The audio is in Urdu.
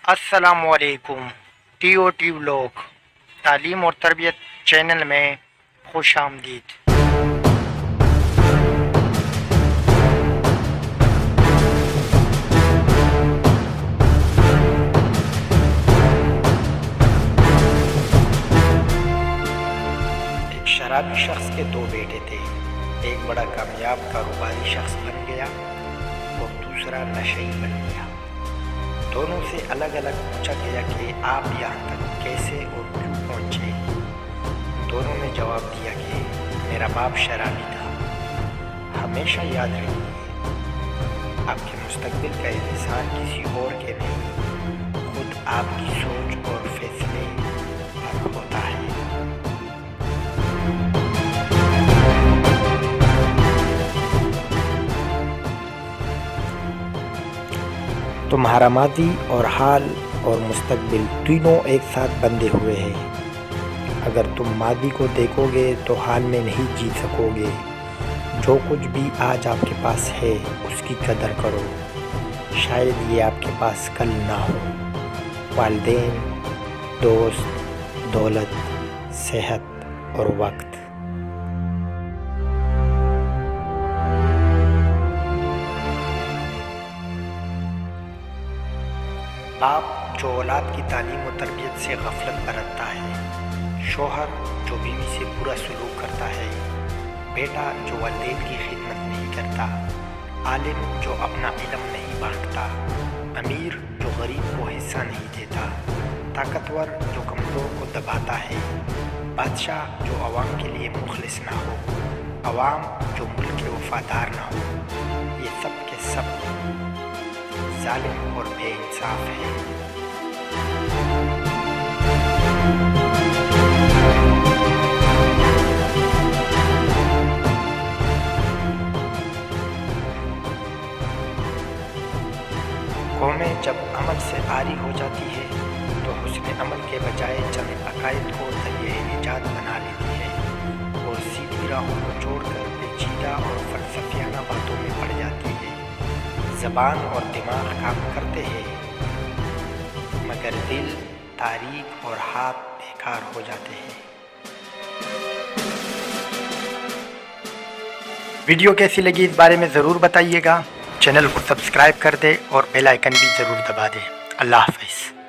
السلام علیکم، ٹی او ٹی بلاگ تعلیم اور تربیت چینل میں خوش آمدید۔ ایک شرابی شخص کے دو بیٹے تھے، ایک بڑا کامیاب کاروباری شخص بن گیا اور دوسرا نشئی بن گیا۔ دونوں سے الگ الگ پوچھا گیا کہ آپ یہاں تک کیسے اور کیوں پہنچے؟ دونوں نے جواب دیا کہ میرا باپ شرابی تھا۔ ہمیشہ یاد رکھیے، آپ کے مستقبل کا انحصار کسی اور کے نہیں، خود آپ کی سوچ اور فیصلے پر ہوتا ہے۔ تمہارا ماضی اور حال اور مستقبل تینوں ایک ساتھ بندھے ہوئے ہیں۔ اگر تم ماضی کو دیکھو گے تو حال میں نہیں جی سکو گے۔ جو کچھ بھی آج آپ کے پاس ہے اس کی قدر کرو، شاید یہ آپ کے پاس کل نہ ہو۔ والدین، دوست، دولت، صحت اور وقت۔ باپ جو اولاد کی تعلیم و تربیت سے غفلت برتتا ہے، شوہر جو بیوی سے برا سلوک کرتا ہے، بیٹا جو والدین کی خدمت نہیں کرتا، عالم جو اپنا علم نہیں بانٹتا، امیر جو غریب کو حصہ نہیں دیتا، طاقتور جو کمزور کو دباتا ہے، بادشاہ جو عوام کے لیے مخلص نہ ہو، عوام جو ملک کے وفادار نہ ہو، یہ سب کے سب ظالم اور بے انصاف ہے۔ قومیں جب عمل سے عاری ہو جاتی ہے تو حسن عمل کے بجائے چند عقائد کو ذریعہ نجات بنا لیتی ہے اور سیدھی راہوں کو چھوڑ کر پیچیدہ اور فلسفیانہ باتوں میں پڑ جاتی ہے۔ زبان اور دماغ کام کرتے ہیں مگر دل، تاریخ اور ہاتھ بیکار ہو جاتے ہیں۔ ویڈیو کیسی لگی اس بارے میں ضرور بتائیے گا، چینل کو سبسکرائب کر دیں اور بیل آئیکن بھی ضرور دبا دیں۔ اللہ حافظ۔